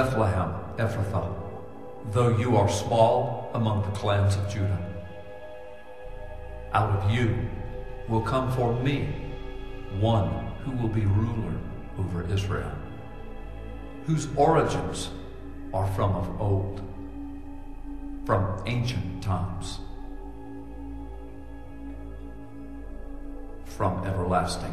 Bethlehem Ephrathah, though you are small among the clans of Judah, out of you will come for me one who will be ruler over Israel, whose origins are from of old, from ancient times, from everlasting.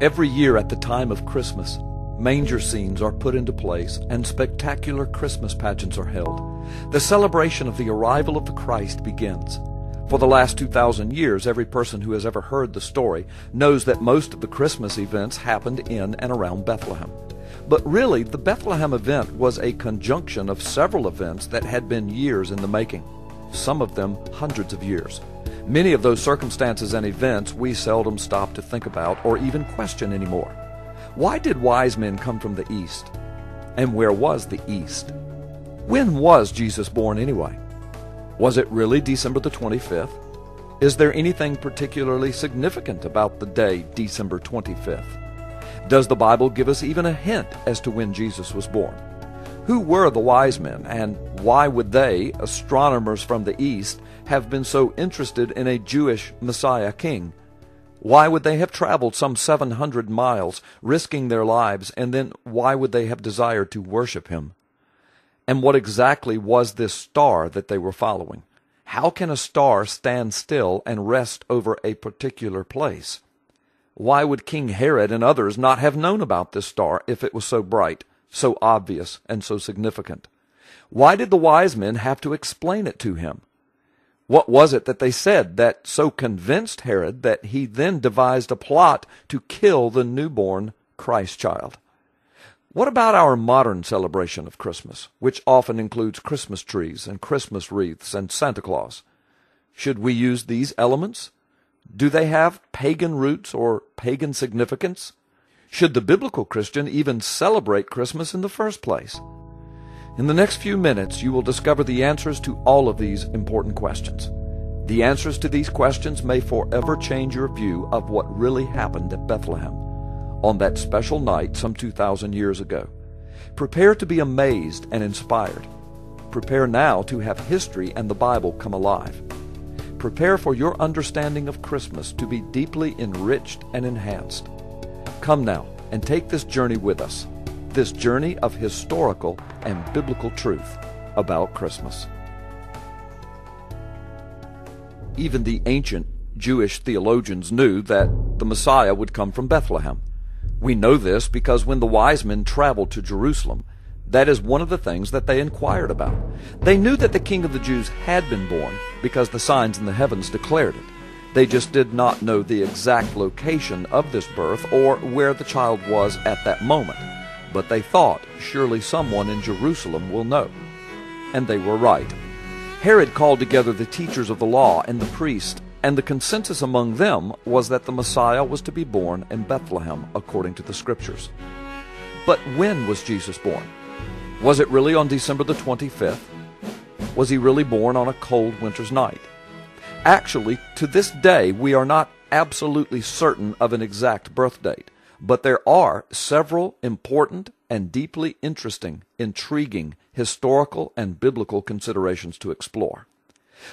Every year at the time of Christmas, manger scenes are put into place and spectacular Christmas pageants are held. The celebration of the arrival of the Christ begins. For the last 2,000 years, every person who has ever heard the story knows that most of the Christmas events happened in and around Bethlehem. But really, the Bethlehem event was a conjunction of several events that had been years in the making, some of them hundreds of years. Many of those circumstances and events we seldom stop to think about or even question anymore. Why did wise men come from the east? And where was the east? When was Jesus born anyway? Was it really December the 25th? Is there anything particularly significant about the day December 25th? Does the Bible give us even a hint as to when Jesus was born? Who were the wise men, and why would they, astronomers from the east, have been so interested in a Jewish Messiah king? Why would they have traveled some 700 miles, risking their lives, and then why would they have desired to worship him? And what exactly was this star that they were following? How can a star stand still and rest over a particular place? Why would King Herod and others not have known about this star if it was so bright, so obvious, and so significant? Why did the wise men have to explain it to him? What was it that they said that so convinced Herod that he then devised a plot to kill the newborn Christ child? What about our modern celebration of Christmas, which often includes Christmas trees and Christmas wreaths and Santa Claus? Should we use these elements? Do they have pagan roots or pagan significance? Should the biblical Christian even celebrate Christmas in the first place? In the next few minutes, you will discover the answers to all of these important questions. The answers to these questions may forever change your view of what really happened at Bethlehem on that special night some 2,000 years ago. Prepare to be amazed and inspired. Prepare now to have history and the Bible come alive. Prepare for your understanding of Christmas to be deeply enriched and enhanced. Come now and take this journey with us, this journey of historical and biblical truth about Christmas. Even the ancient Jewish theologians knew that the Messiah would come from Bethlehem. We know this because when the wise men traveled to Jerusalem, that is one of the things that they inquired about. They knew that the King of the Jews had been born because the signs in the heavens declared it. They just did not know the exact location of this birth or where the child was at that moment. But they thought, surely someone in Jerusalem will know. And they were right. Herod called together the teachers of the law and the priests, and the consensus among them was that the Messiah was to be born in Bethlehem according to the Scriptures. But when was Jesus born? Was it really on December the 25th? Was he really born on a cold winter's night? Actually, to this day, we are not absolutely certain of an exact birth date, but there are several important and deeply interesting, intriguing, historical and biblical considerations to explore.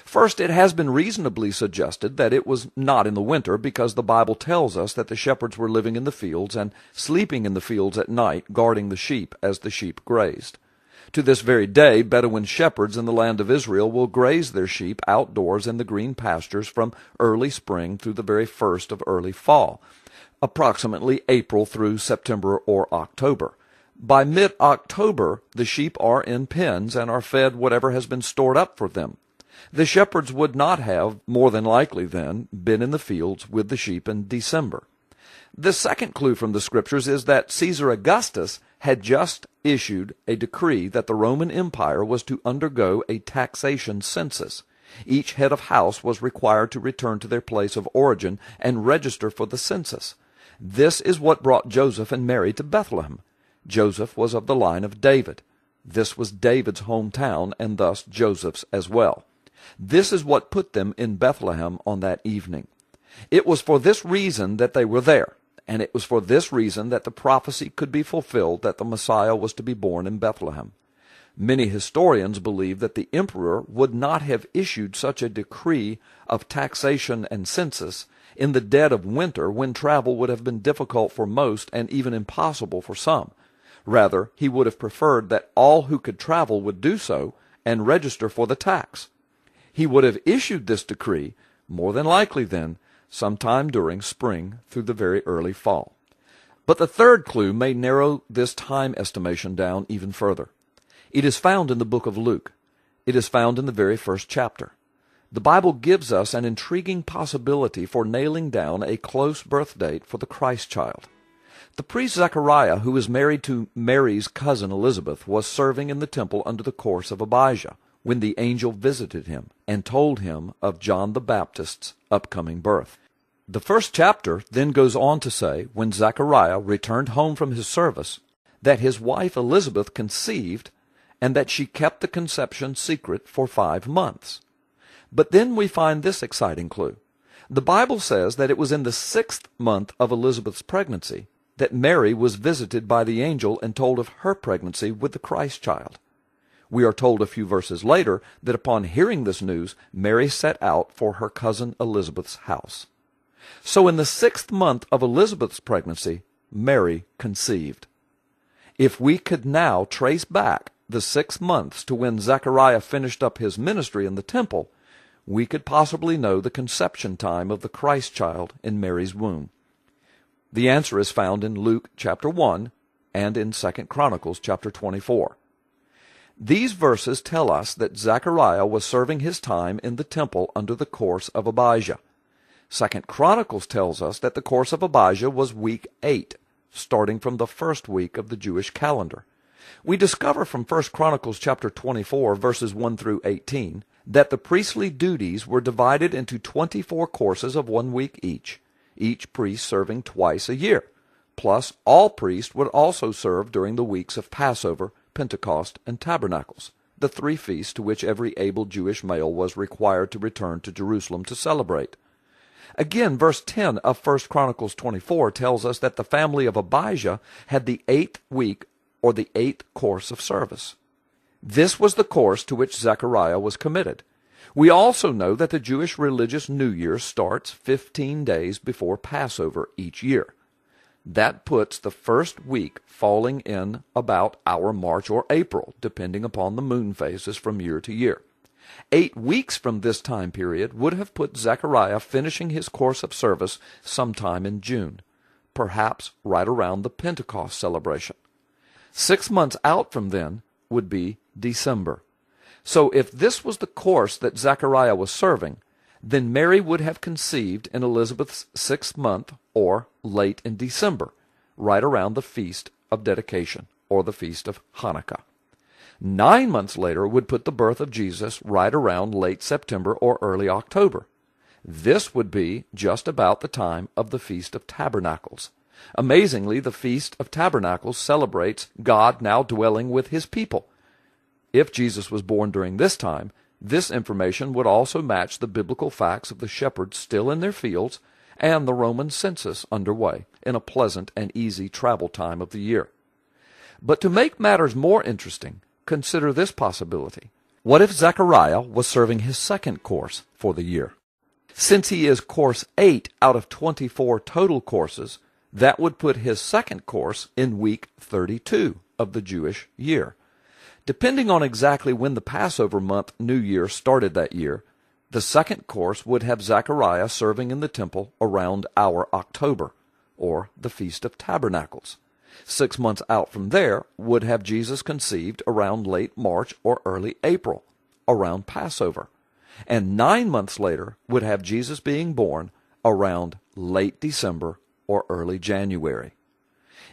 First, it has been reasonably suggested that it was not in the winter because the Bible tells us that the shepherds were living in the fields and sleeping in the fields at night, guarding the sheep as the sheep grazed. To this very day, Bedouin shepherds in the land of Israel will graze their sheep outdoors in the green pastures from early spring through the very first of early fall. approximately April through September or October. By mid-October, the sheep are in pens and are fed whatever has been stored up for them. The shepherds would not have, more than likely then, been in the fields with the sheep in December. The second clue from the Scriptures is that Caesar Augustus had just issued a decree that the Roman Empire was to undergo a taxation census. Each head of house was required to return to their place of origin and register for the census. This is what brought Joseph and Mary to Bethlehem. Joseph was of the line of David. This was David's hometown, and thus Joseph's as well. This is what put them in Bethlehem on that evening. It was for this reason that they were there, and it was for this reason that the prophecy could be fulfilled that the Messiah was to be born in Bethlehem. Many historians believe that the emperor would not have issued such a decree of taxation and census in the dead of winter, when travel would have been difficult for most and even impossible for some. Rather, he would have preferred that all who could travel would do so and register for the tax. He would have issued this decree, more than likely then, sometime during spring through the very early fall. But the third clue may narrow this time estimation down even further. It is found in the book of Luke. It is found in the very first chapter. The Bible gives us an intriguing possibility for nailing down a close birth date for the Christ child. The priest Zechariah, who was married to Mary's cousin Elizabeth, was serving in the temple under the course of Abijah when the angel visited him and told him of John the Baptist's upcoming birth. The first chapter then goes on to say, when Zechariah returned home from his service, that his wife Elizabeth conceived, and that she kept the conception secret for 5 months. But then we find this exciting clue. The Bible says that it was in the 6th month of Elizabeth's pregnancy that Mary was visited by the angel and told of her pregnancy with the Christ child. We are told a few verses later that upon hearing this news, Mary set out for her cousin Elizabeth's house. So in the 6th month of Elizabeth's pregnancy, Mary conceived. If we could now trace back the 6 months to when Zechariah finished up his ministry in the temple, we could possibly know the conception time of the Christ child in Mary's womb. The answer is found in Luke chapter 1 and in 2 Chronicles chapter 24. These verses tell us that Zechariah was serving his time in the temple under the course of Abijah. 2 Chronicles tells us that the course of Abijah was week 8, starting from the first week of the Jewish calendar. We discover from 1 Chronicles chapter 24, verses 1 through 18, that the priestly duties were divided into 24 courses of 1 week each priest serving twice a year. Plus, all priests would also serve during the weeks of Passover, Pentecost, and Tabernacles, the 3 feasts to which every able Jewish male was required to return to Jerusalem to celebrate. Again, verse 10 of 1 Chronicles 24 tells us that the family of Abijah had the 8th week, or the 8th course of service. This was the course to which Zechariah was committed. We also know that the Jewish religious New Year starts 15 days before Passover each year. That puts the first week falling in about our March or April, depending upon the moon phases from year to year. 8 weeks from this time period would have put Zechariah finishing his course of service sometime in June, perhaps right around the Pentecost celebration. 6 months out from then would be December. So if this was the course that Zechariah was serving, then Mary would have conceived in Elizabeth's 6th month, or late in December, right around the Feast of Dedication, or the Feast of Hanukkah. 9 months later would put the birth of Jesus right around late September or early October. This would be just about the time of the Feast of Tabernacles. Amazingly, the Feast of Tabernacles celebrates God now dwelling with his people. If Jesus was born during this time, this information would also match the biblical facts of the shepherds still in their fields and the Roman census underway in a pleasant and easy travel time of the year. But to make matters more interesting, consider this possibility. What if Zechariah was serving his 2nd course for the year? Since he is course 8 out of 24 total courses, that would put his 2nd course in week 32 of the Jewish year. Depending on exactly when the Passover month New Year started that year, the 2nd course would have Zechariah serving in the temple around our October, or the Feast of Tabernacles. 6 months out from there would have Jesus conceived around late March or early April, around Passover. And 9 months later would have Jesus being born around late December or early January.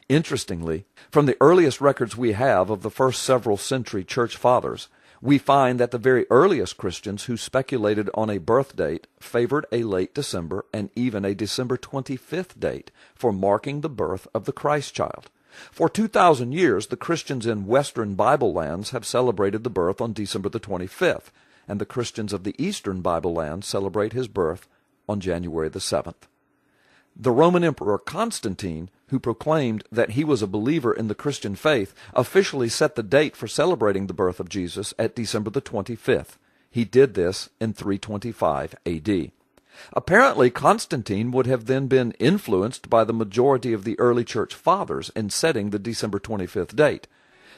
Interestingly, from the earliest records we have of the first several century church fathers, we find that the very earliest Christians who speculated on a birth date favored a late December and even a December 25th date for marking the birth of the Christ child. For 2,000 years, the Christians in Western Bible lands have celebrated the birth on December the 25th, and the Christians of the Eastern Bible lands celebrate his birth on January the 7th. The Roman Emperor Constantine, who proclaimed that he was a believer in the Christian faith, officially set the date for celebrating the birth of Jesus at December the 25th. He did this in 325 A.D. Apparently, Constantine would have then been influenced by the majority of the early church fathers in setting the December 25th date.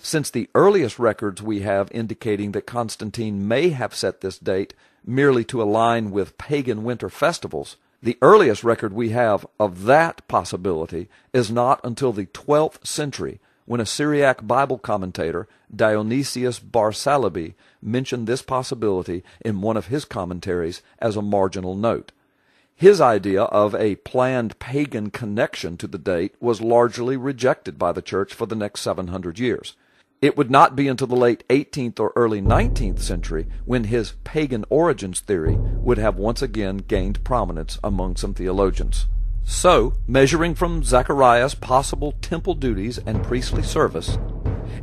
Since the earliest records we have indicating that Constantine may have set this date merely to align with pagan winter festivals, the earliest record we have of that possibility is not until the 12th century, when a Syriac Bible commentator, Dionysius Barsalabi, mentioned this possibility in one of his commentaries as a marginal note. His idea of a planned pagan connection to the date was largely rejected by the church for the next 700 years. It would not be until the late 18th or early 19th century when his pagan origins theory would have once again gained prominence among some theologians. So, measuring from Zechariah's possible temple duties and priestly service,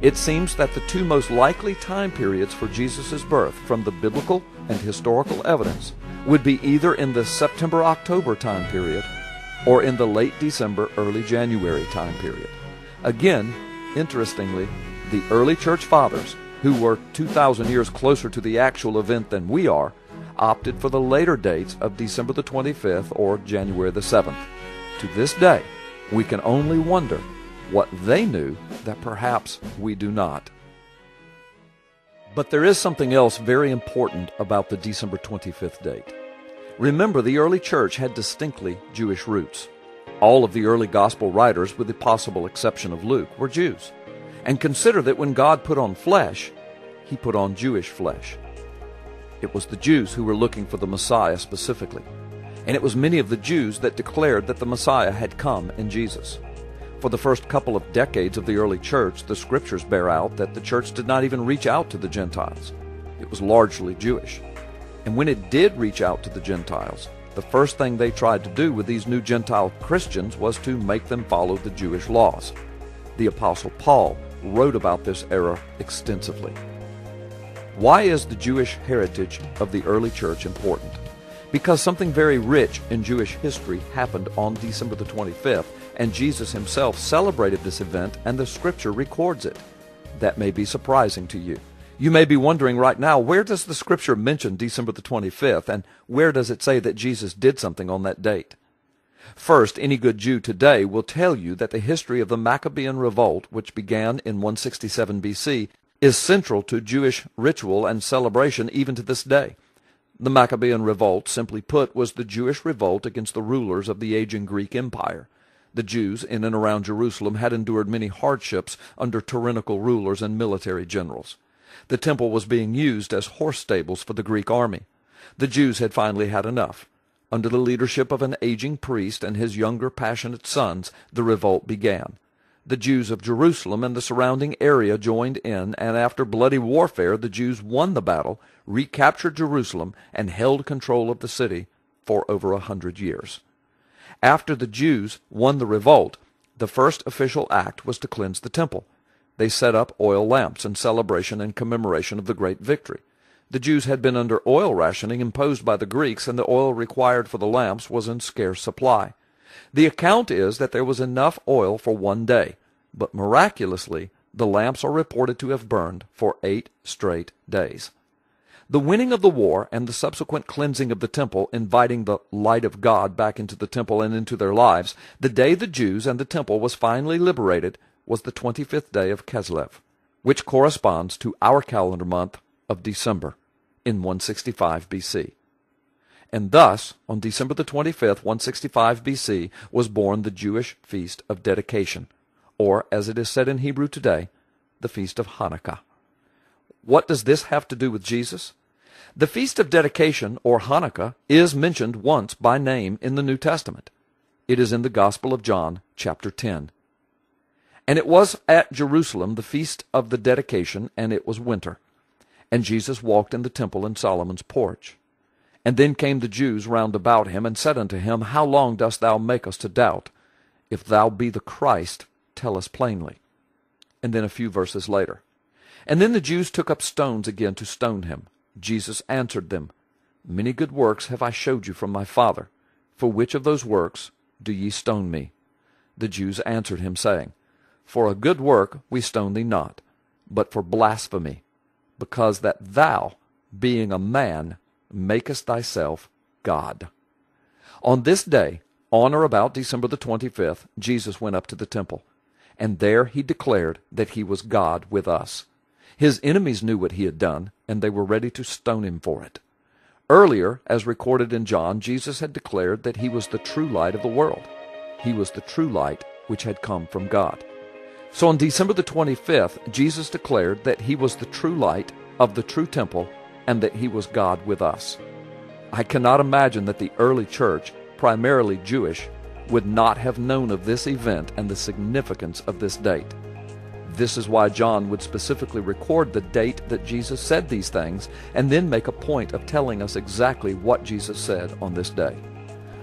it seems that the two most likely time periods for Jesus' birth from the biblical and historical evidence would be either in the September-October time period or in the late December, early January time period. Again, interestingly, the early church fathers, who were 2,000 years closer to the actual event than we are, opted for the later dates of December the 25th or January the 7th. To this day, we can only wonder what they knew that perhaps we do not. But there is something else very important about the December 25th date. Remember, the early church had distinctly Jewish roots. All of the early gospel writers, with the possible exception of Luke, were Jews. And consider that when God put on flesh, he put on Jewish flesh. It was the Jews who were looking for the Messiah specifically. And it was many of the Jews that declared that the Messiah had come in Jesus. For the first couple of decades of the early church, the scriptures bear out that the church did not even reach out to the Gentiles. It was largely Jewish. And when it did reach out to the Gentiles, the first thing they tried to do with these new Gentile Christians was to make them follow the Jewish laws. The Apostle Paul wrote about this error extensively. Why is the Jewish heritage of the early church important? Because something very rich in Jewish history happened on December the 25th, and Jesus himself celebrated this event, and the scripture records it. That may be surprising to you. You may be wondering right now, where does the scripture mention December the 25th, and where does it say that Jesus did something on that date? First, any good Jew today will tell you that the history of the Maccabean revolt, which began in 167 BC, is central to Jewish ritual and celebration even to this day. The Maccabean revolt, simply put, was the Jewish revolt against the rulers of the aging Greek Empire. The Jews in and around Jerusalem had endured many hardships under tyrannical rulers and military generals. The temple was being used as horse stables for the Greek army. The Jews had finally had enough. Under the leadership of an aging priest and his younger passionate sons, the revolt began. The Jews of Jerusalem and the surrounding area joined in, and after bloody warfare, the Jews won the battle, recaptured Jerusalem, and held control of the city for over 100 years. After the Jews won the revolt, the first official act was to cleanse the temple. They set up oil lamps in celebration and commemoration of the great victory. The Jews had been under oil rationing imposed by the Greeks, and the oil required for the lamps was in scarce supply. The account is that there was enough oil for one day, but miraculously, the lamps are reported to have burned for 8 straight days. The winning of the war and the subsequent cleansing of the temple, inviting the light of God back into the temple and into their lives, the day the Jews and the temple was finally liberated was the 25th day of Kislev, which corresponds to our calendar month of December in 165 BC. And thus, on December the 25th, 165 BC, was born the Jewish Feast of Dedication, or, as it is said in Hebrew today, the Feast of Hanukkah. What does this have to do with Jesus? The Feast of Dedication, or Hanukkah, is mentioned once by name in the New Testament. It is in the Gospel of John, chapter 10. And it was at Jerusalem the Feast of the Dedication, and it was winter. And Jesus walked in the temple in Solomon's porch. And then came the Jews round about him, and said unto him, How long dost thou make us to doubt? If thou be the Christ, tell us plainly. And then a few verses later. And then the Jews took up stones again to stone him. Jesus answered them, Many good works have I showed you from my Father. For which of those works do ye stone me? The Jews answered him, saying, For a good work we stone thee not, but for blasphemy, because that thou, being a man, makest thyself God. On this day, on or about December the 25th, Jesus went up to the temple, and there he declared that he was God with us. His enemies knew what he had done, and they were ready to stone him for it. Earlier, as recorded in John, Jesus had declared that he was the true light of the world. He was the true light which had come from God. So on December the 25th, Jesus declared that he was the true light of the true temple and that he was God with us. I cannot imagine that the early church, primarily Jewish, would not have known of this event and the significance of this date. This is why John would specifically record the date that Jesus said these things and then make a point of telling us exactly what Jesus said on this day.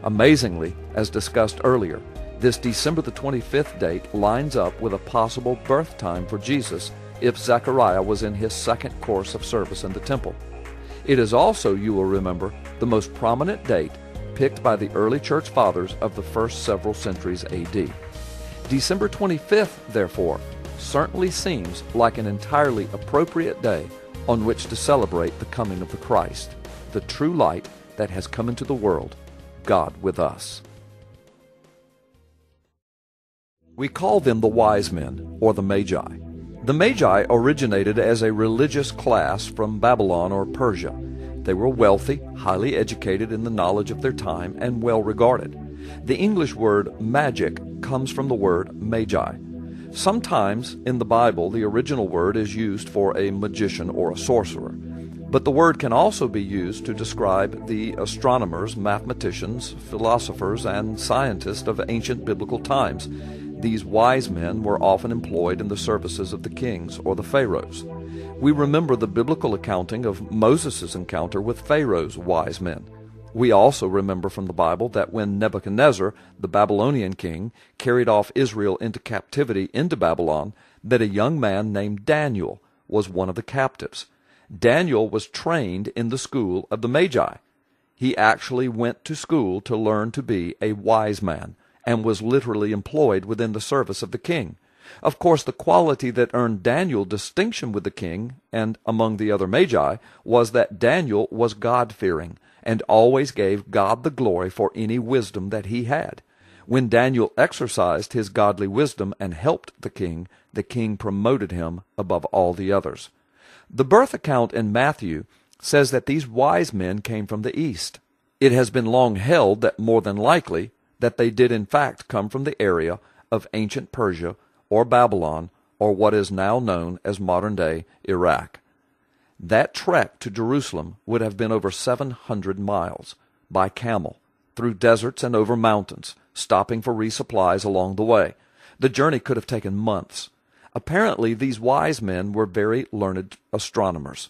Amazingly, as discussed earlier, this December the 25th date lines up with a possible birth time for Jesus if Zechariah was in his second course of service in the temple. It is also, you will remember, the most prominent date picked by the early church fathers of the first several centuries A.D. December 25th, therefore, certainly seems like an entirely appropriate day on which to celebrate the coming of the Christ, the true light that has come into the world, God with us. We call them the wise men, or the Magi. The Magi originated as a religious class from Babylon or Persia. They were wealthy, highly educated in the knowledge of their time, and well regarded. The English word magic comes from the word magi. Sometimes in the Bible the original word is used for a magician or a sorcerer, but the word can also be used to describe the astronomers, mathematicians, philosophers, and scientists of ancient biblical times. These wise men were often employed in the services of the kings or the pharaohs. We remember the biblical accounting of Moses' encounter with Pharaoh's wise men. We also remember from the Bible that when Nebuchadnezzar, the Babylonian king, carried off Israel into captivity into Babylon, that a young man named Daniel was one of the captives. Daniel was trained in the school of the Magi. He actually went to school to learn to be a wise man, and was literally employed within the service of the king. Of course, the quality that earned Daniel distinction with the king and among the other Magi was that Daniel was God-fearing and always gave God the glory for any wisdom that he had. When Daniel exercised his godly wisdom and helped the king promoted him above all the others. The birth account in Matthew says that these wise men came from the east. It has been long held that more than likely that they did in fact come from the area of ancient Persia or Babylon or what is now known as modern-day Iraq. That trek to Jerusalem would have been over 700 miles by camel, through deserts and over mountains, stopping for resupplies along the way. The journey could have taken months. Apparently, these wise men were very learned astronomers.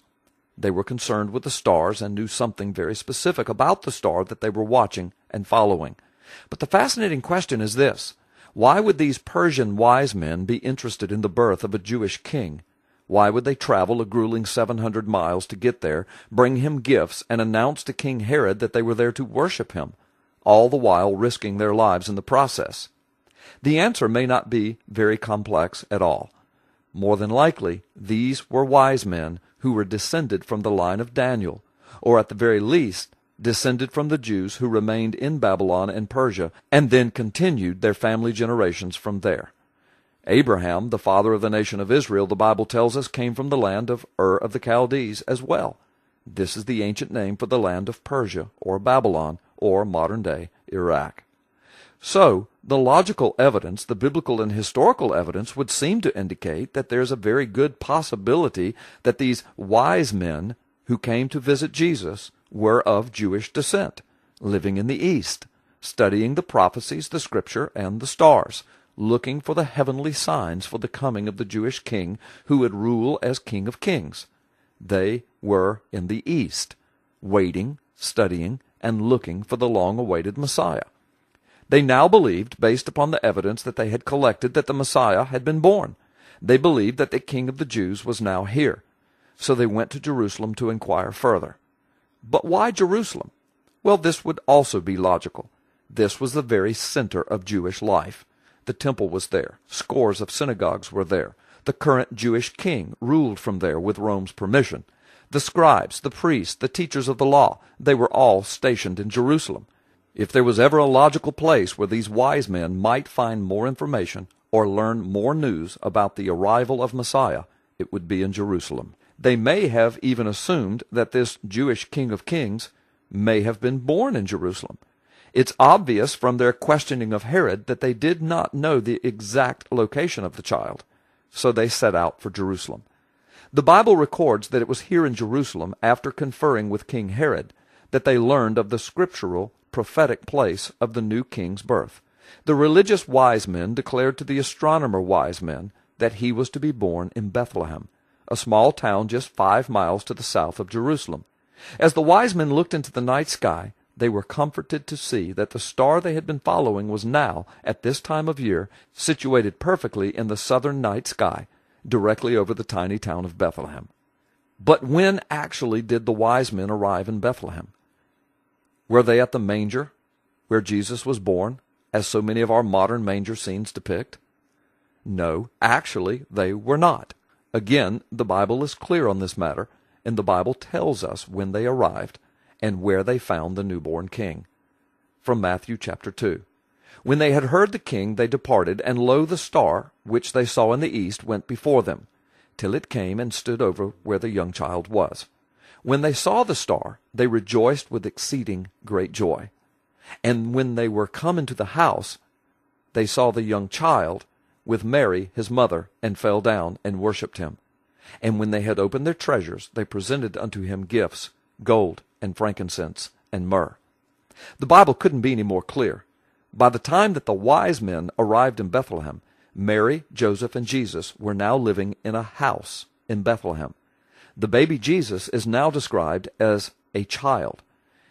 They were concerned with the stars and knew something very specific about the star that they were watching and following. But the fascinating question is this: why would these Persian wise men be interested in the birth of a Jewish king? Why would they travel a grueling 700 miles to get there, bring him gifts, and announce to King Herod that they were there to worship him, all the while risking their lives in the process? The answer may not be very complex at all. More than likely, these were wise men who were descended from the line of Daniel, or at the very least, descended from the Jews who remained in Babylon and Persia, and then continued their family generations from there. Abraham, the father of the nation of Israel, the Bible tells us, came from the land of Ur of the Chaldees as well. This is the ancient name for the land of Persia or Babylon or modern-day Iraq. So, the logical evidence, the biblical and historical evidence, would seem to indicate that there's a very good possibility that these wise men who came to visit Jesus were of Jewish descent, living in the East, studying the prophecies, the Scripture, and the stars, looking for the heavenly signs for the coming of the Jewish king who would rule as King of Kings. They were in the East, waiting, studying, and looking for the long-awaited Messiah. They now believed, based upon the evidence that they had collected, that the Messiah had been born. They believed that the King of the Jews was now here. So they went to Jerusalem to inquire further. But why Jerusalem? Well, this would also be logical. This was the very center of Jewish life. The temple was there. Scores of synagogues were there. The current Jewish king ruled from there with Rome's permission. The scribes, the priests, the teachers of the law, they were all stationed in Jerusalem. If there was ever a logical place where these wise men might find more information or learn more news about the arrival of Messiah, it would be in Jerusalem. They may have even assumed that this Jewish King of Kings may have been born in Jerusalem. It's obvious from their questioning of Herod that they did not know the exact location of the child, so they set out for Jerusalem. The Bible records that it was here in Jerusalem, after conferring with King Herod, that they learned of the scriptural, prophetic place of the new king's birth. The religious wise men declared to the astronomer wise men that he was to be born in Bethlehem, a small town just 5 miles to the south of Jerusalem. As the wise men looked into the night sky, they were comforted to see that the star they had been following was now, at this time of year, situated perfectly in the southern night sky, directly over the tiny town of Bethlehem. But when actually did the wise men arrive in Bethlehem? Were they at the manger, where Jesus was born, as so many of our modern manger scenes depict? No, actually they were not. Again, the Bible is clear on this matter, and the Bible tells us when they arrived and where they found the newborn king. From Matthew chapter 2. When they had heard the king, they departed, and lo, the star, which they saw in the east, went before them, till it came and stood over where the young child was. When they saw the star, they rejoiced with exceeding great joy. And when they were come into the house, they saw the young child with Mary his mother, and fell down and worshipped him. And when they had opened their treasures, they presented unto him gifts, gold, and frankincense, and myrrh. The Bible couldn't be any more clear. By the time that the wise men arrived in Bethlehem, Mary, Joseph, and Jesus were now living in a house in Bethlehem. The baby Jesus is now described as a child.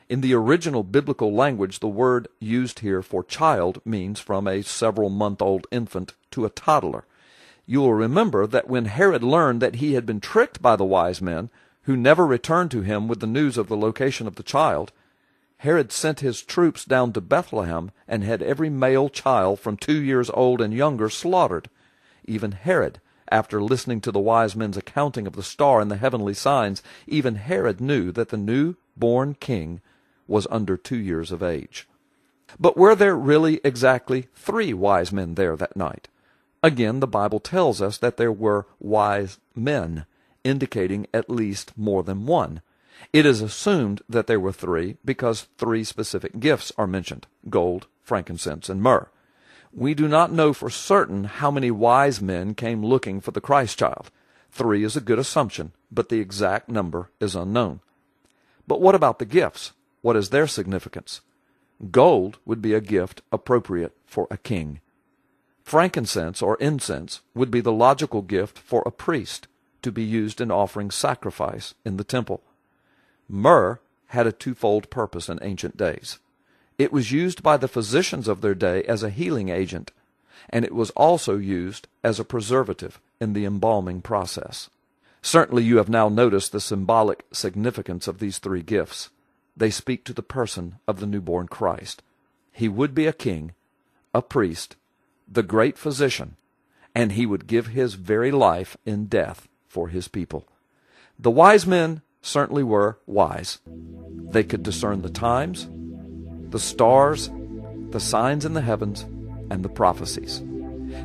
In the original biblical language, the word used here for child means from a several-month-old infant to a toddler. You will remember that when Herod learned that he had been tricked by the wise men, who never returned to him with the news of the location of the child, Herod sent his troops down to Bethlehem and had every male child from 2 years old and younger slaughtered. Even Herod, after listening to the wise men's accounting of the star and the heavenly signs, even Herod knew that the new-born king was under 2 years of age. But were there really exactly 3 wise men there that night? Again, the Bible tells us that there were wise men, indicating at least more than one. It is assumed that there were 3 because 3 specific gifts are mentioned: gold, frankincense, and myrrh. We do not know for certain how many wise men came looking for the Christ child. 3 is a good assumption, but the exact number is unknown. But what about the gifts? What is their significance? Gold would be a gift appropriate for a king. Frankincense or incense would be the logical gift for a priest to be used in offering sacrifice in the temple. Myrrh had a twofold purpose in ancient days. It was used by the physicians of their day as a healing agent, and it was also used as a preservative in the embalming process. Certainly you have now noticed the symbolic significance of these 3 gifts. They speak to the person of the newborn Christ. He would be a king, a priest, the great physician, and he would give his very life in death for his people. The wise men certainly were wise. They could discern the times, the stars, the signs in the heavens, and the prophecies.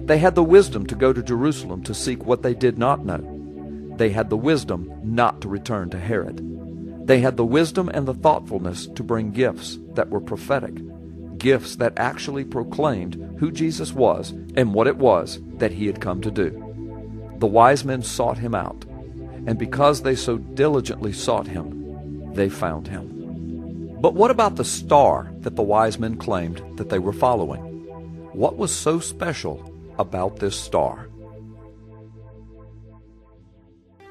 They had the wisdom to go to Jerusalem to seek what they did not know. They had the wisdom not to return to Herod. They had the wisdom and the thoughtfulness to bring gifts that were prophetic, gifts that actually proclaimed who Jesus was and what it was that he had come to do. The wise men sought him out, and because they so diligently sought him, they found him. But what about the star that the wise men claimed that they were following? What was so special about this star?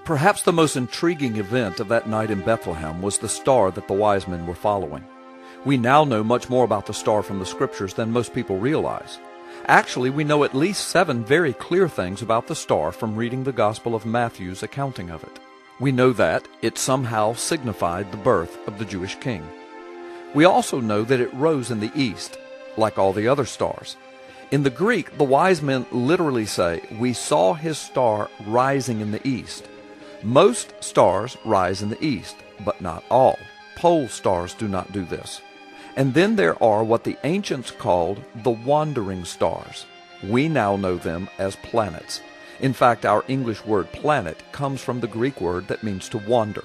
Perhaps the most intriguing event of that night in Bethlehem was the star that the wise men were following. We now know much more about the star from the Scriptures than most people realize. Actually, we know at least 7 very clear things about the star from reading the Gospel of Matthew's accounting of it. We know that it somehow signified the birth of the Jewish king. We also know that it rose in the east, like all the other stars. In the Greek, the wise men literally say, "We saw his star rising in the east." Most stars rise in the east, but not all. Pole stars do not do this. And then there are what the ancients called the wandering stars. We now know them as planets. In fact, our English word planet comes from the Greek word that means to wander.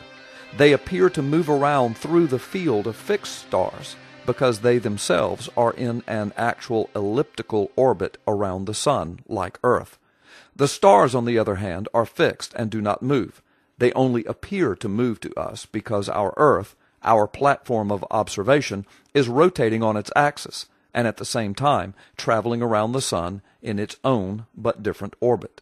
They appear to move around through the field of fixed stars because they themselves are in an actual elliptical orbit around the sun, like Earth. The stars, on the other hand, are fixed and do not move. They only appear to move to us because our Earth, our platform of observation, is rotating on its axis and at the same time traveling around the sun in its own but different orbit.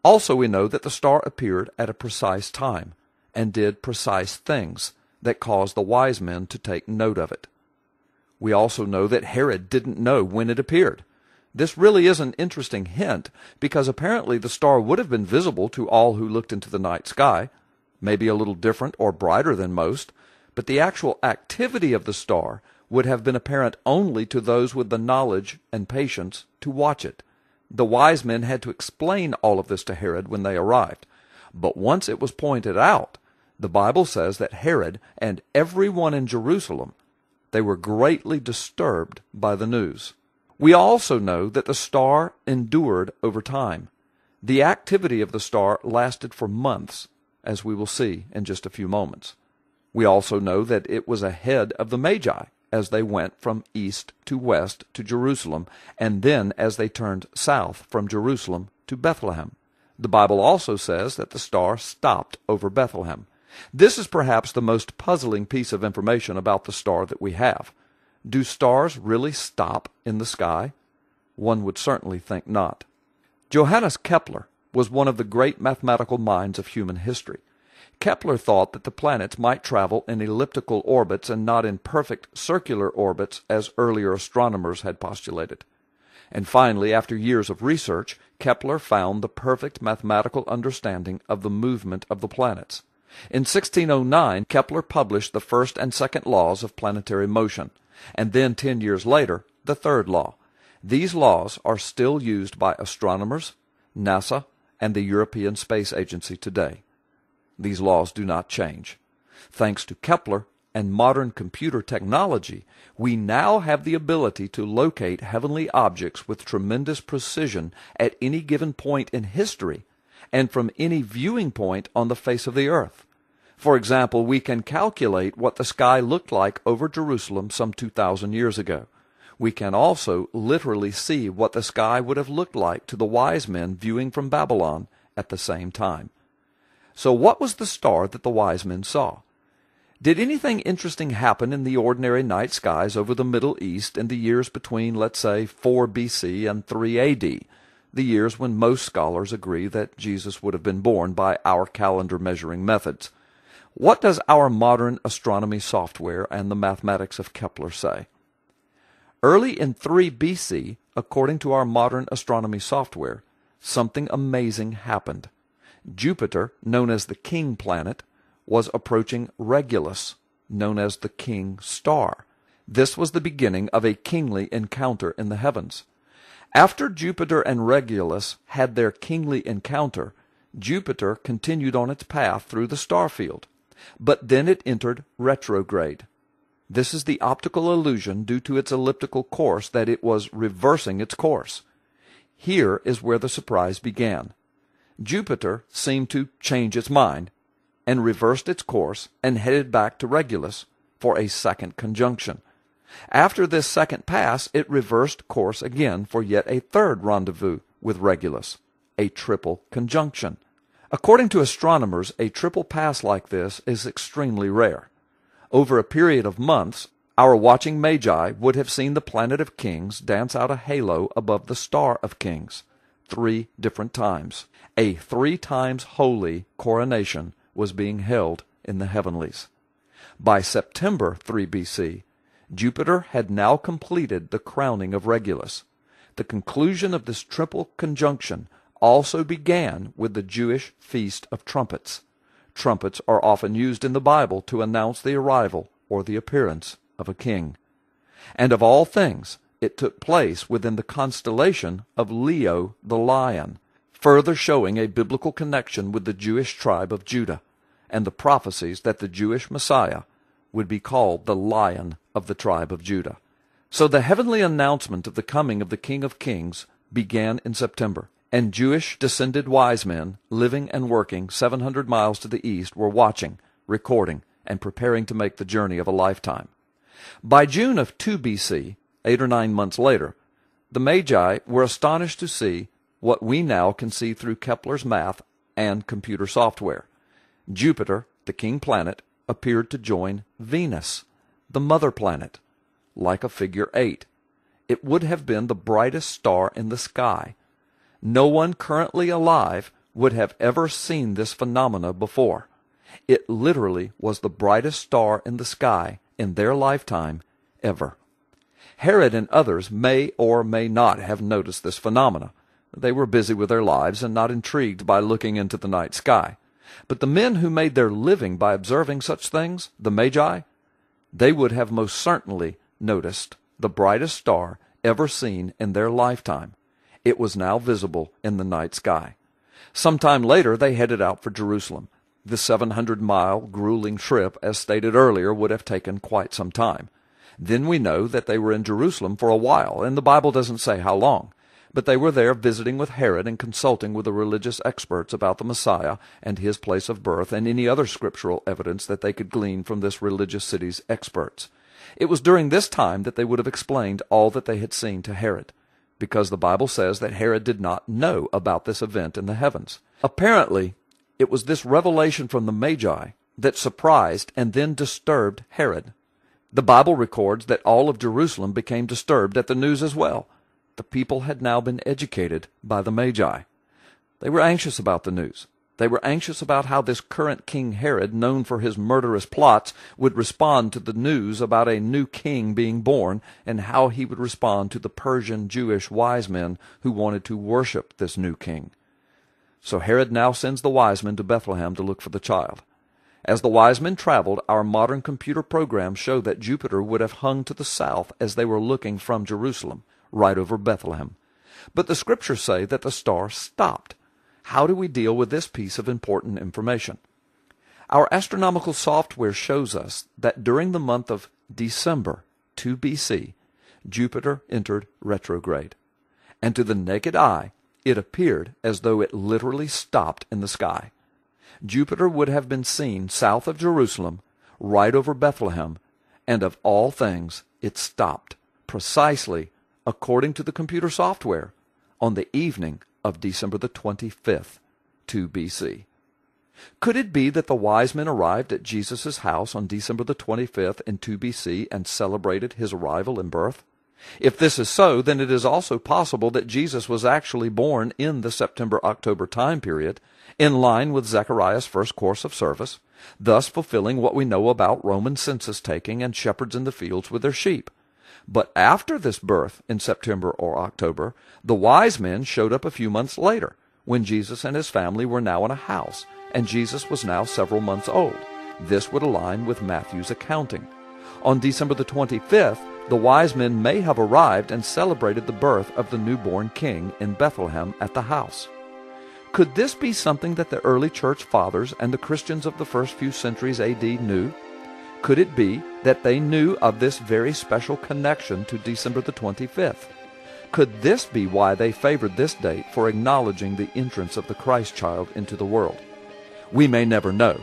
Also, we know that the star appeared at a precise time and did precise things that caused the wise men to take note of it. We also know that Herod didn't know when it appeared. This really is an interesting hint, because apparently the star would have been visible to all who looked into the night sky, maybe a little different or brighter than most, but the actual activity of the star would have been apparent only to those with the knowledge and patience to watch it. The wise men had to explain all of this to Herod when they arrived, but once it was pointed out, the Bible says that Herod and everyone in Jerusalem, they were greatly disturbed by the news. We also know that the star endured over time. The activity of the star lasted for months, as we will see in just a few moments. We also know that it was ahead of the Magi as they went from east to west to Jerusalem, and then as they turned south from Jerusalem to Bethlehem. The Bible also says that the star stopped over Bethlehem. This is perhaps the most puzzling piece of information about the star that we have. Do stars really stop in the sky? One would certainly think not. Johannes Kepler was one of the great mathematical minds of human history. Kepler thought that the planets might travel in elliptical orbits and not in perfect circular orbits as earlier astronomers had postulated. And finally, after years of research, Kepler found the perfect mathematical understanding of the movement of the planets. In 1609, Kepler published the first and second laws of planetary motion, and then 10 years later, the third law. These laws are still used by astronomers, NASA, and the European Space Agency today. These laws do not change. Thanks to Kepler and modern computer technology, we now have the ability to locate heavenly objects with tremendous precision at any given point in history and from any viewing point on the face of the earth. For example, we can calculate what the sky looked like over Jerusalem some 2,000 years ago. We can also literally see what the sky would have looked like to the wise men viewing from Babylon at the same time. So what was the star that the wise men saw? Did anything interesting happen in the ordinary night skies over the Middle East in the years between, let's say, 4 BC and 3 AD, the years when most scholars agree that Jesus would have been born by our calendar measuring methods? What does our modern astronomy software and the mathematics of Kepler say? Early in 3 BC, according to our modern astronomy software, something amazing happened. Jupiter, known as the king planet, was approaching Regulus, known as the king star. This was the beginning of a kingly encounter in the heavens. After Jupiter and Regulus had their kingly encounter, Jupiter continued on its path through the star field, but then it entered retrograde. This is the optical illusion due to its elliptical course that it was reversing its course. Here is where the surprise began. Jupiter seemed to change its mind. and reversed its course and headed back to Regulus for a second conjunction. After this second pass, it reversed course again for yet a third rendezvous with Regulus, a triple conjunction. According to astronomers, a triple pass like this is extremely rare. Over a period of months, our watching Magi would have seen the planet of kings dance out a halo above the Star of Kings 3 different times. A 3 times holy coronation was being held in the heavenlies. By September 3 BC, Jupiter had now completed the crowning of Regulus. The conclusion of this triple conjunction also began with the Jewish Feast of Trumpets. Trumpets are often used in the Bible to announce the arrival or the appearance of a king. And of all things, it took place within the constellation of Leo the Lion, further showing a biblical connection with the Jewish tribe of Judah, and the prophecies that the Jewish Messiah would be called the Lion of the tribe of Judah. So the heavenly announcement of the coming of the King of Kings began in September, and Jewish descended wise men living and working 700 miles to the east were watching, recording, and preparing to make the journey of a lifetime. By June of 2 BC, 8 or 9 months later, the Magi were astonished to see what we now can see through Kepler's math and computer software. Jupiter, the king planet, appeared to join Venus, the mother planet, like a figure 8. It would have been the brightest star in the sky. No one currently alive would have ever seen this phenomena before. It literally was the brightest star in the sky in their lifetime ever. Herod and others may or may not have noticed this phenomena. They were busy with their lives and not intrigued by looking into the night sky. But the men who made their living by observing such things, the Magi, they would have most certainly noticed the brightest star ever seen in their lifetime. It was now visible in the night sky. Sometime later they headed out for Jerusalem. The 700-mile grueling trip, as stated earlier, would have taken quite some time. Then we know that they were in Jerusalem for a while, and the Bible doesn't say how long. But they were there visiting with Herod and consulting with the religious experts about the Messiah and his place of birth and any other scriptural evidence that they could glean from this religious city's experts. It was during this time that they would have explained all that they had seen to Herod, because the Bible says that Herod did not know about this event in the heavens. Apparently, it was this revelation from the Magi that surprised and then disturbed Herod. The Bible records that all of Jerusalem became disturbed at the news as well. The people had now been educated by the Magi. They were anxious about the news. They were anxious about how this current King Herod, known for his murderous plots, would respond to the news about a new king being born, and how he would respond to the Persian Jewish wise men who wanted to worship this new king. So Herod now sends the wise men to Bethlehem to look for the child. As the wise men traveled, our modern computer programs show that Jupiter would have hung to the south as they were looking from Jerusalem, right over Bethlehem. But the scriptures say that the star stopped. How do we deal with this piece of important information? Our astronomical software shows us that during the month of December 2 BC, Jupiter entered retrograde. And to the naked eye, it appeared as though it literally stopped in the sky. Jupiter would have been seen south of Jerusalem, right over Bethlehem, and of all things, it stopped, precisely according to the computer software, on the evening of December the 25th, 2 BC. Could it be that the wise men arrived at Jesus' house on December the 25th in 2 BC and celebrated his arrival and birth? If this is so, then it is also possible that Jesus was actually born in the September-October time period, in line with Zechariah's first course of service, thus fulfilling what we know about Roman census taking and shepherds in the fields with their sheep. But after this birth in September or October, the wise men showed up a few months later, when Jesus and his family were now in a house, and Jesus was now several months old. This would align with Matthew's accounting. On December the 25th, the wise men may have arrived and celebrated the birth of the newborn king in Bethlehem at the house. Could this be something that the early church fathers and the Christians of the first few centuries AD knew? Could it be that they knew of this very special connection to December the 25th? Could this be why they favored this date for acknowledging the entrance of the Christ child into the world? We may never know,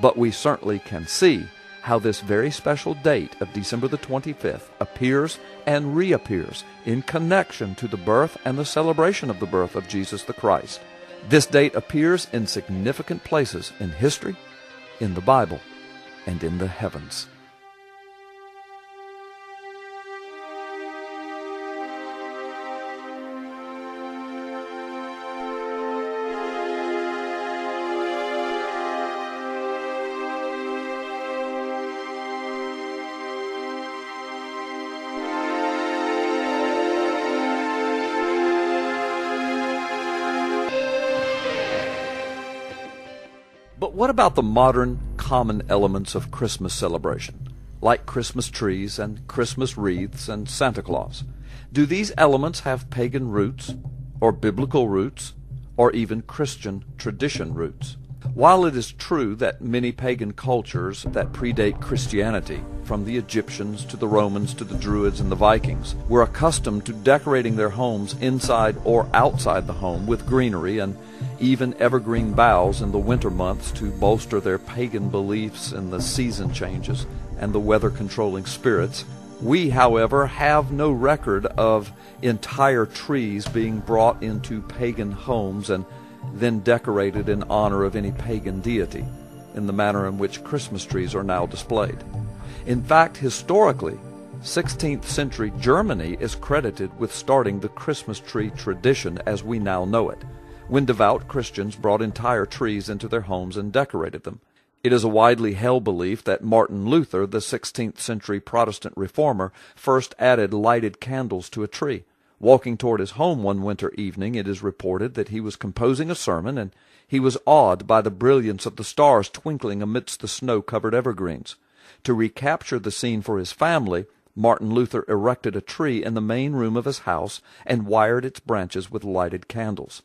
But we certainly can see how this very special date of December the 25th appears and reappears in connection to the birth and the celebration of the birth of Jesus the Christ. This date appears in significant places in history, in the Bible, and in the heavens. But what about the modern common elements of Christmas celebration, like Christmas trees and Christmas wreaths and Santa Claus? Do these elements have pagan roots, or biblical roots, or even Christian tradition roots? While it is true that many pagan cultures that predate Christianity, from the Egyptians to the Romans to the Druids and the Vikings, were accustomed to decorating their homes inside or outside the home with greenery and even evergreen boughs in the winter months to bolster their pagan beliefs in the season changes and the weather-controlling spirits, we, however, have no record of entire trees being brought into pagan homes and then decorated in honor of any pagan deity, in the manner in which Christmas trees are now displayed. In fact, historically, 16th century Germany is credited with starting the Christmas tree tradition as we now know it, when devout Christians brought entire trees into their homes and decorated them. It is a widely held belief that Martin Luther, the 16th century Protestant reformer, first added lighted candles to a tree. Walking toward his home one winter evening, it is reported that he was composing a sermon, and he was awed by the brilliance of the stars twinkling amidst the snow-covered evergreens. To recapture the scene for his family, Martin Luther erected a tree in the main room of his house and wired its branches with lighted candles.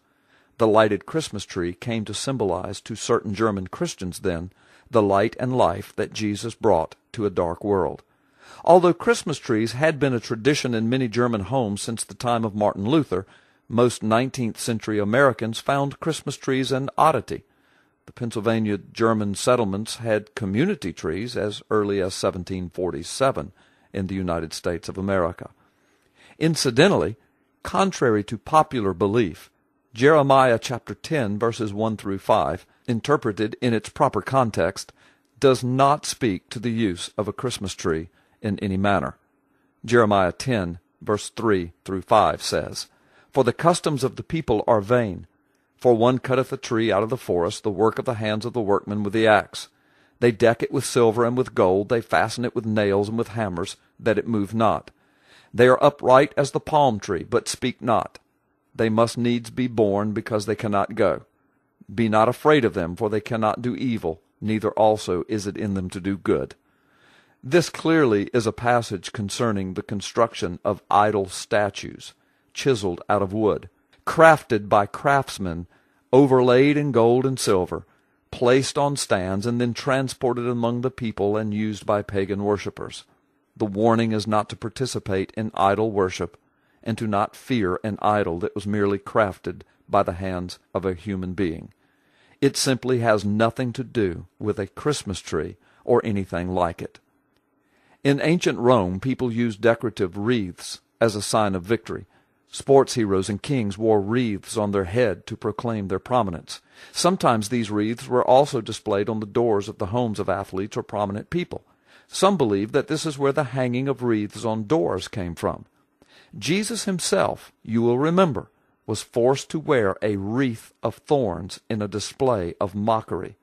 The lighted Christmas tree came to symbolize to certain German Christians then the light and life that Jesus brought to a dark world. Although Christmas trees had been a tradition in many German homes since the time of Martin Luther, most 19th century Americans found Christmas trees an oddity. The Pennsylvania German settlements had community trees as early as 1747 in the United States of America. Incidentally, contrary to popular belief, Jeremiah chapter 10, verses 1 through 5, interpreted in its proper context, does not speak to the use of a Christmas tree in any manner. Jeremiah 10, verse 3 through 5 says, "For the customs of the people are vain. For one cutteth a tree out of the forest, the work of the hands of the workman with the axe. They deck it with silver and with gold, they fasten it with nails and with hammers, that it move not. They are upright as the palm tree, but speak not. They must needs be borne, because they cannot go. Be not afraid of them, for they cannot do evil, neither also is it in them to do good." This clearly is a passage concerning the construction of idol statues, chiseled out of wood, crafted by craftsmen, overlaid in gold and silver, placed on stands, and then transported among the people and used by pagan worshippers. The warning is not to participate in idol worship, and to not fear an idol that was merely crafted by the hands of a human being. It simply has nothing to do with a Christmas tree or anything like it. In ancient Rome, people used decorative wreaths as a sign of victory. Sports heroes and kings wore wreaths on their head to proclaim their prominence. Sometimes these wreaths were also displayed on the doors of the homes of athletes or prominent people. Some believe that this is where the hanging of wreaths on doors came from. Jesus himself, you will remember, was forced to wear a wreath of thorns in a display of mockery.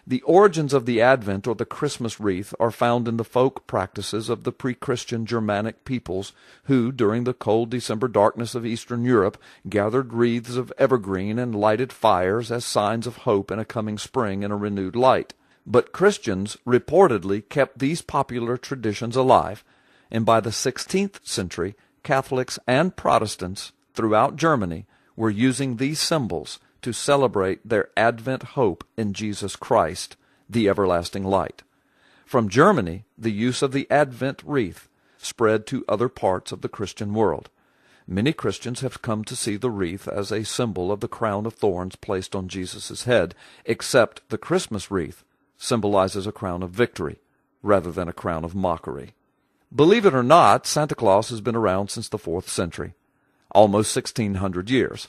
The origins of the Advent or the Christmas wreath are found in the folk practices of the pre-Christian Germanic peoples who, during the cold December darkness of Eastern Europe, gathered wreaths of evergreen and lighted fires as signs of hope in a coming spring and a renewed light. But Christians reportedly kept these popular traditions alive, and by the 16th century, Catholics and Protestants throughout Germany were using these symbols to celebrate their Advent hope in Jesus Christ, the everlasting light. From Germany, the use of the Advent wreath spread to other parts of the Christian world. Many Christians have come to see the wreath as a symbol of the crown of thorns placed on Jesus' head, except the Christmas wreath symbolizes a crown of victory rather than a crown of mockery. Believe it or not, Santa Claus has been around since the 4th century, almost 1,600 years.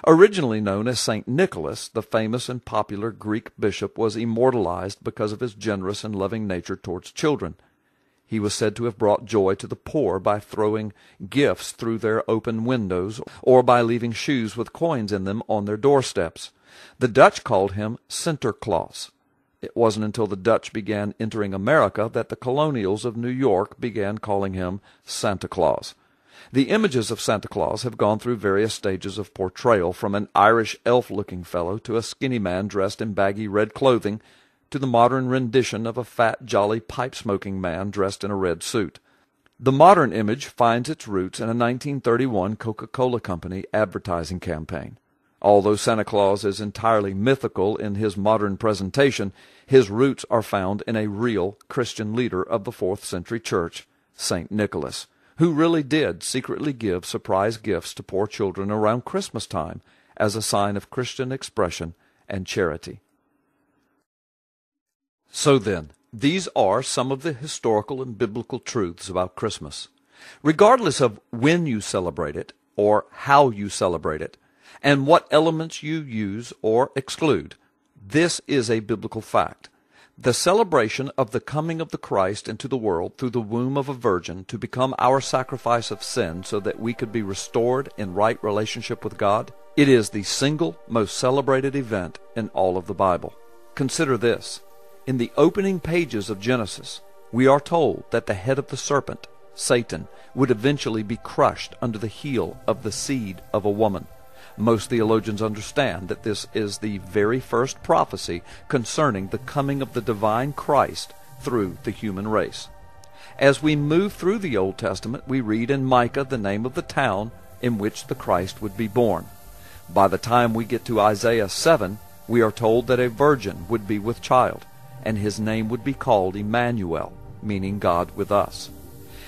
Originally known as St. Nicholas, the famous and popular Greek bishop was immortalized because of his generous and loving nature towards children. He was said to have brought joy to the poor by throwing gifts through their open windows or by leaving shoes with coins in them on their doorsteps. The Dutch called him Sinterklaas. It wasn't until the Dutch began entering America that the colonials of New York began calling him Santa Claus. The images of Santa Claus have gone through various stages of portrayal, from an Irish elf-looking fellow to a skinny man dressed in baggy red clothing to the modern rendition of a fat, jolly, pipe-smoking man dressed in a red suit. The modern image finds its roots in a 1931 Coca-Cola Company advertising campaign. Although Santa Claus is entirely mythical in his modern presentation, his roots are found in a real Christian leader of the 4th century church, St. Nicholas, who really did secretly give surprise gifts to poor children around Christmas time as a sign of Christian expression and charity. So then, these are some of the historical and biblical truths about Christmas. Regardless of when you celebrate it, or how you celebrate it, and what elements you use or exclude, this is a biblical fact. The celebration of the coming of the Christ into the world through the womb of a virgin to become our sacrifice of sin so that we could be restored in right relationship with God, it is the single most celebrated event in all of the Bible. Consider this. In the opening pages of Genesis, we are told that the head of the serpent, Satan, would eventually be crushed under the heel of the seed of a woman. Most theologians understand that this is the very first prophecy concerning the coming of the divine Christ through the human race. As we move through the Old Testament, we read in Micah the name of the town in which the Christ would be born. By the time we get to Isaiah 7, we are told that a virgin would be with child, and his name would be called Emmanuel, meaning God with us.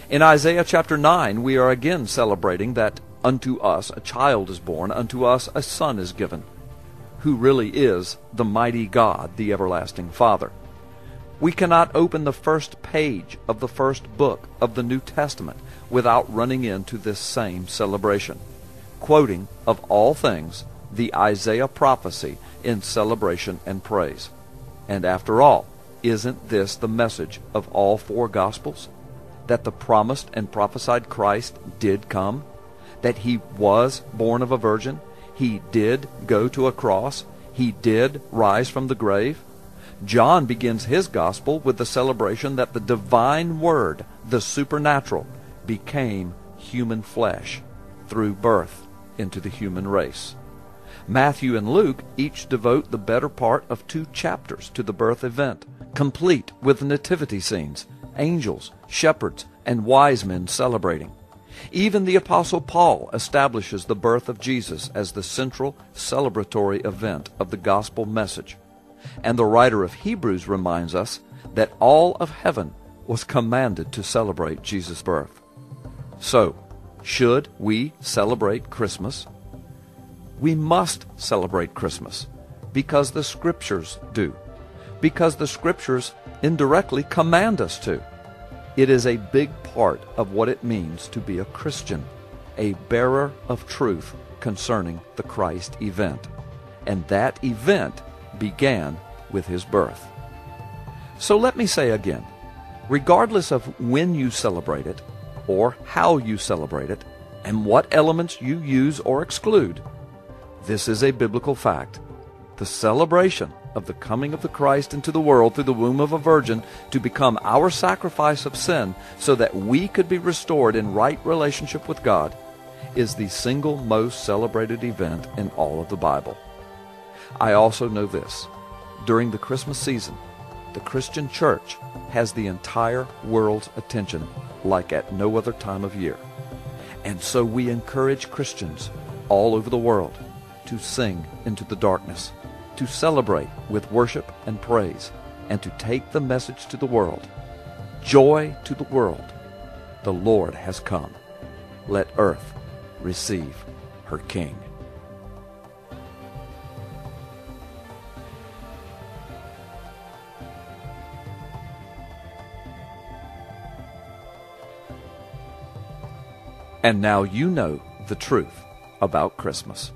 In Isaiah chapter 9, we are again celebrating that unto us a child is born, unto us a son is given, who really is the mighty God, the everlasting Father. We cannot open the first page of the first book of the New Testament without running into this same celebration, quoting, of all things, the Isaiah prophecy in celebration and praise. And after all, isn't this the message of all 4 Gospels? That the promised and prophesied Christ did come? That he was born of a virgin? He did go to a cross? He did rise from the grave? John begins his gospel with the celebration that the divine Word, the supernatural, became human flesh through birth into the human race. Matthew and Luke each devote the better part of 2 chapters to the birth event, complete with nativity scenes, angels, shepherds, and wise men celebrating. Even the Apostle Paul establishes the birth of Jesus as the central celebratory event of the gospel message. And the writer of Hebrews reminds us that all of heaven was commanded to celebrate Jesus' birth. So, should we celebrate Christmas? We must celebrate Christmas because the Scriptures do, because the Scriptures indirectly command us to. It is a big part of what it means to be a Christian, a bearer of truth concerning the Christ event. And that event began with his birth. So let me say again, regardless of when you celebrate it, or how you celebrate it, and what elements you use or exclude, this is a biblical fact. The celebration of the coming of the Christ into the world through the womb of a virgin to become our sacrifice of sin so that we could be restored in right relationship with God is the single most celebrated event in all of the Bible. I also know this. During the Christmas season, the Christian church has the entire world's attention like at no other time of year. And so we encourage Christians all over the world to sing into the darkness, to celebrate with worship and praise, and to take the message to the world. Joy to the world. The Lord has come. Let earth receive her King. And now you know the truth about Christmas.